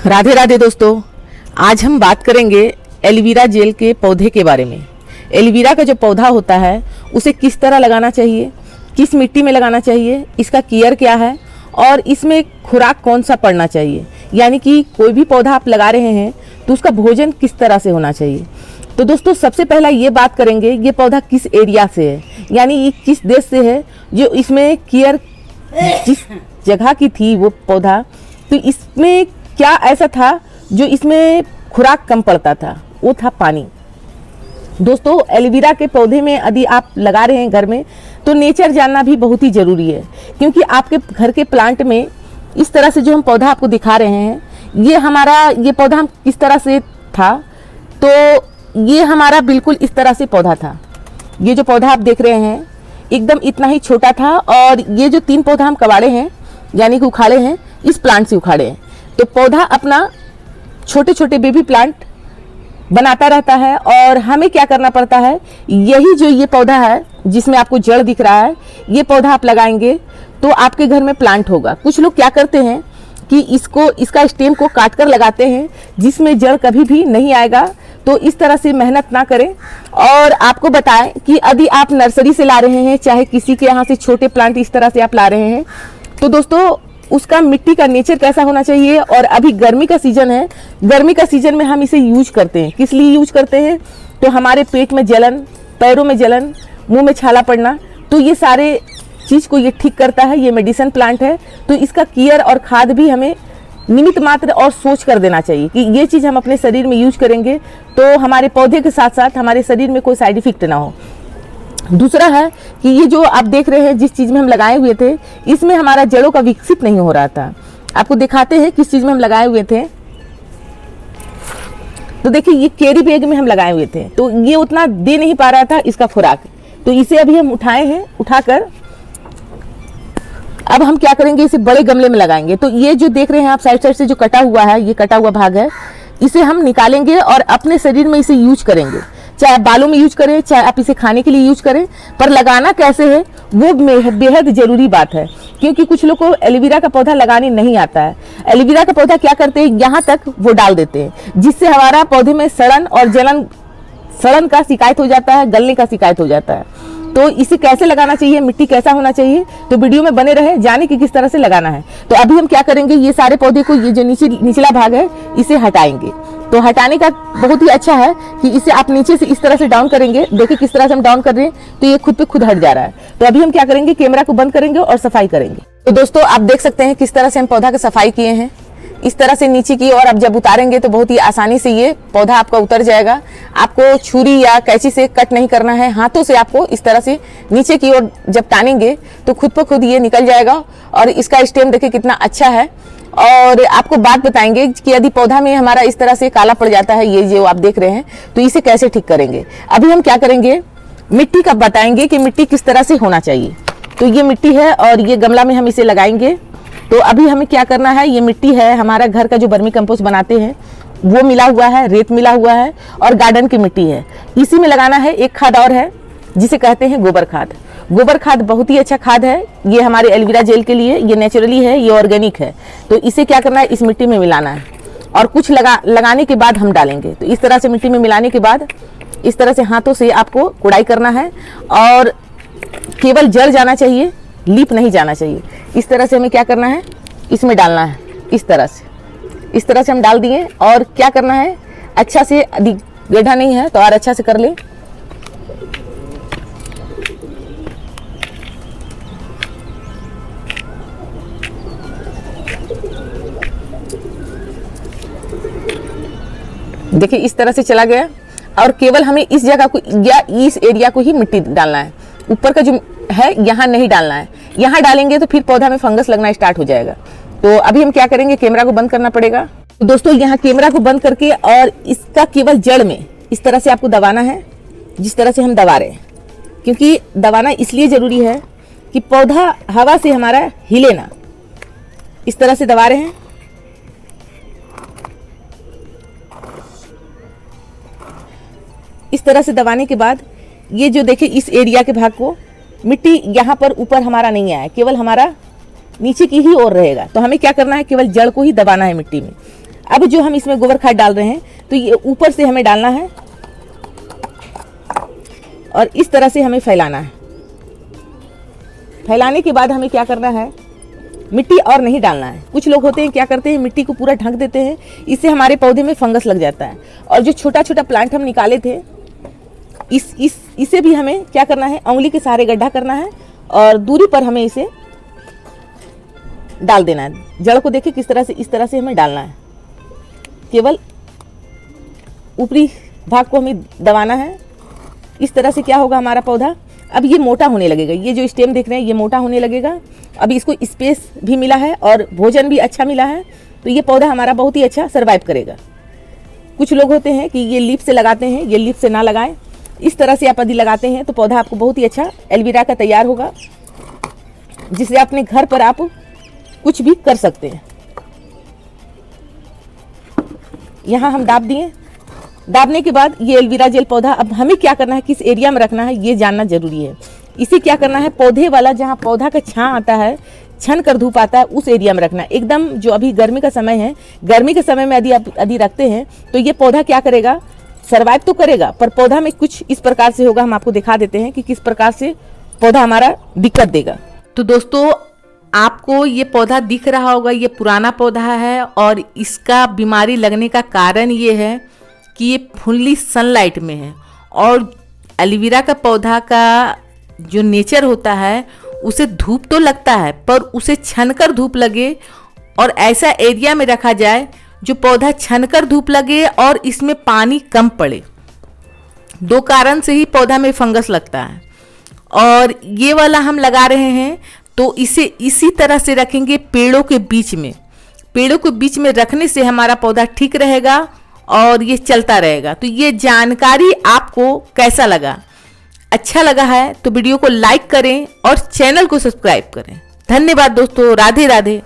राधे राधे दोस्तों, आज हम बात करेंगे एलोवेरा जेल के पौधे के बारे में। एलोवेरा का जो पौधा होता है उसे किस तरह लगाना चाहिए, किस मिट्टी में लगाना चाहिए, इसका केयर क्या है और इसमें खुराक कौन सा पड़ना चाहिए। यानी कि कोई भी पौधा आप लगा रहे हैं तो उसका भोजन किस तरह से होना चाहिए। तो दोस्तों सबसे पहला ये बात करेंगे ये पौधा किस एरिया से है, यानी ये किस देश से है, जो इसमें केयर जिस जगह की थी वो पौधा, तो इसमें क्या ऐसा था जो इसमें खुराक कम पड़ता था, वो था पानी। दोस्तों एलोवेरा के पौधे में यदि आप लगा रहे हैं घर में तो नेचर जानना भी बहुत ही ज़रूरी है, क्योंकि आपके घर के प्लांट में इस तरह से जो हम पौधा आपको दिखा रहे हैं, ये पौधा हम किस तरह से था, तो ये हमारा बिल्कुल इस तरह से पौधा था। ये जो पौधा आप देख रहे हैं एकदम इतना ही छोटा था, और ये जो 3 पौधा हम कबाड़े हैं यानी कि उखाड़े हैं, इस प्लांट से उखाड़े हैं। तो पौधा अपना छोटे छोटे बेबी प्लांट बनाता रहता है, और हमें क्या करना पड़ता है, यही जो ये पौधा है जिसमें आपको जड़ दिख रहा है, ये पौधा आप लगाएंगे तो आपके घर में प्लांट होगा। कुछ लोग क्या करते हैं कि इसका स्टेम को काट कर लगाते हैं जिसमें जड़ कभी भी नहीं आएगा। तो इस तरह से मेहनत ना करें। और आपको बताएं कि यदि आप नर्सरी से ला रहे हैं, चाहे किसी के यहाँ से छोटे प्लांट इस तरह से आप ला रहे हैं, तो दोस्तों उसका मिट्टी का नेचर कैसा होना चाहिए। और अभी गर्मी का सीजन है, गर्मी का सीजन में हम इसे यूज करते हैं। किस लिए यूज करते हैं, तो हमारे पेट में जलन, पैरों में जलन, मुंह में छाला पड़ना, तो ये सारे चीज़ को ये ठीक करता है। ये मेडिसिन प्लांट है, तो इसका केयर और खाद भी हमें निमित मात्र और सोच कर देना चाहिए कि ये चीज़ हम अपने शरीर में यूज करेंगे तो हमारे पौधे के साथ साथ हमारे शरीर में कोई साइड इफेक्ट ना हो। दूसरा है कि ये जो आप देख रहे हैं जिस चीज़ में हम लगाए हुए थे, इसमें हमारा जड़ों का विकसित नहीं हो रहा था। आपको दिखाते हैं किस चीज़ में हम लगाए हुए थे। तो देखिए ये कैरी बैग में हम लगाए हुए थे, तो ये उतना दे नहीं पा रहा था इसका खुराक। तो इसे अभी हम उठाए हैं, उठाकर अब हम क्या करेंगे, इसे बड़े गमले में लगाएंगे। तो ये जो देख रहे हैं आप साइड से जो कटा हुआ है, ये कटा हुआ भाग है, इसे हम निकालेंगे और अपने शरीर में इसे यूज करेंगे। चाहे आप बालों में यूज करें, चाहे आप इसे खाने के लिए यूज करें, पर लगाना कैसे है वो बेहद जरूरी बात है। क्योंकि कुछ लोग को एलोवेरा का पौधा लगाने नहीं आता है। एलोवेरा का पौधा क्या करते हैं, यहाँ तक वो डाल देते हैं, जिससे हमारा पौधे में सड़न और सड़न का शिकायत हो जाता है, गलने का शिकायत हो जाता है। तो इसे कैसे लगाना चाहिए, मिट्टी कैसा होना चाहिए, तो वीडियो में बने रहे, जाने कि किस तरह से लगाना है। तो अभी हम क्या करेंगे, ये सारे पौधे को, ये जो निचला भाग है इसे हटाएंगे। तो हटाने का बहुत ही अच्छा है कि इसे आप नीचे से इस तरह से डाउन करेंगे। देखिए किस तरह से हम डाउन कर रहे हैं, तो ये खुद पे खुद हट जा रहा है। तो अभी हम क्या करेंगे, कैमरा को बंद करेंगे और सफाई करेंगे। तो दोस्तों आप देख सकते हैं किस तरह से हम पौधा की सफाई किए हैं, इस तरह से नीचे की। और अब जब उतारेंगे तो बहुत ही आसानी से ये पौधा आपका उतर जाएगा। आपको छुरी या कैंची से कट नहीं करना है, हाथों से आपको इस तरह से नीचे की ओर जब टानेंगे तो खुद ब खुद ये निकल जाएगा। और इसका स्टेम देखिए कितना अच्छा है। और आपको बात बताएंगे कि यदि पौधा में हमारा इस तरह से काला पड़ जाता है, ये जो आप देख रहे हैं, तो इसे कैसे ठीक करेंगे। अभी हम क्या करेंगे, मिट्टी का बताएंगे कि मिट्टी किस तरह से होना चाहिए। तो ये मिट्टी है और ये गमला में हम इसे लगाएंगे। तो अभी हमें क्या करना है, ये मिट्टी है हमारा घर का जो वर्मी कंपोस्ट बनाते हैं वो मिला हुआ है, रेत मिला हुआ है और गार्डन की मिट्टी है, इसी में लगाना है। एक खाद और है जिसे कहते हैं गोबर खाद। गोबर खाद बहुत ही अच्छा खाद है, ये हमारे एलोवेरा जेल के लिए, ये नेचुरली है, ये ऑर्गेनिक है। तो इसे क्या करना है, इस मिट्टी में मिलाना है और कुछ लगाने के बाद हम डालेंगे। तो इस तरह से मिट्टी में मिलाने के बाद इस तरह से हाथों से आपको कुड़ाई करना है और केवल जड़ जाना चाहिए, लीप नहीं जाना चाहिए। इस तरह से हमें क्या करना है, इसमें डालना है। इस तरह से हम डाल दिए। और क्या करना है, अच्छा से, गड्ढा नहीं है तो और अच्छा से कर ले। देखिए इस तरह से चला गया। और केवल हमें इस जगह को या इस एरिया को ही मिट्टी डालना है, ऊपर का जो है यहाँ नहीं डालना है। यहाँ डालेंगे तो फिर पौधा में फंगस लगना स्टार्ट हो जाएगा। तो अभी हम क्या करेंगे, कैमरा को बंद करना पड़ेगा। तो दोस्तों यहाँ कैमरा को बंद करके और इसका केवल जड़ में इस तरह से आपको दबाना है, जिस तरह से हम दबा रहे हैं। क्योंकि दबाना इसलिए ज़रूरी है कि पौधा हवा से हमारा हिले ना। इस तरह से दबा रहे हैं। इस तरह से दबाने के बाद ये जो देखिए इस एरिया के भाग को, मिट्टी यहाँ पर ऊपर हमारा नहीं आया, केवल हमारा नीचे की ही ओर रहेगा। तो हमें क्या करना है, केवल जड़ को ही दबाना है मिट्टी में। अब जो हम इसमें गोबर खाद डाल रहे हैं तो ये ऊपर से हमें डालना है और इस तरह से हमें फैलाना है। फैलाने के बाद हमें क्या करना है, मिट्टी और नहीं डालना है। कुछ लोग होते हैं क्या करते हैं, मिट्टी को पूरा ढक देते हैं, इससे हमारे पौधे में फंगस लग जाता है। और जो छोटा छोटा प्लांट हम निकाले थे इसे भी हमें क्या करना है, उंगली के सहारे गड्ढा करना है और दूरी पर हमें इसे डाल देना है। जड़ को देखिए किस तरह से, इस तरह से हमें डालना है। केवल ऊपरी भाग को हमें दबाना है। इस तरह से क्या होगा, हमारा पौधा अब ये मोटा होने लगेगा। ये जो स्टेम देख रहे हैं ये मोटा होने लगेगा। अभी इसको स्पेस भी मिला है और भोजन भी अच्छा मिला है, तो ये पौधा हमारा बहुत ही अच्छा सर्वाइव करेगा। कुछ लोग होते हैं कि ये लीफ से लगाते हैं, ये लीफ से ना लगाएं। इस तरह से आप यदि लगाते हैं तो पौधा आपको बहुत ही अच्छा एलोवेरा का तैयार होगा, जिससे अपने घर पर आप कुछ भी कर सकते हैं। यहाँ हम दाब दिए। दाबने के बाद ये एलोवेरा जेल पौधा अब हमें क्या करना है, किस एरिया में रखना है ये जानना जरूरी है। इसे क्या करना है, पौधे वाला जहाँ पौधा का छां आता है, छन कर धूप आता है, उस एरिया में रखना है। एकदम जो अभी गर्मी का समय है, गर्मी के समय में यदि रखते हैं तो ये पौधा क्या करेगा, सर्वाइव तो करेगा, पर पौधा में कुछ इस प्रकार से होगा। हम आपको दिखा देते हैं कि किस प्रकार से पौधा हमारा दिक्कत देगा। तो दोस्तों आपको ये पौधा दिख रहा होगा, ये पुराना पौधा है और इसका बीमारी लगने का कारण ये है कि ये फुल्ली सनलाइट में है। और एलोवेरा का पौधा का जो नेचर होता है, उसे धूप तो लगता है पर उसे छनकर धूप लगे और ऐसा एरिया में रखा जाए जो पौधा छनकर धूप लगे और इसमें पानी कम पड़े। दो कारण से ही पौधा में फंगस लगता है। और ये वाला हम लगा रहे हैं तो इसे इसी तरह से रखेंगे पेड़ों के बीच में। पेड़ों के बीच में रखने से हमारा पौधा ठीक रहेगा और ये चलता रहेगा। तो ये जानकारी आपको कैसा लगा? अच्छा लगा है तो वीडियो को लाइक करें और चैनल को सब्सक्राइब करें। धन्यवाद दोस्तों, राधे राधे।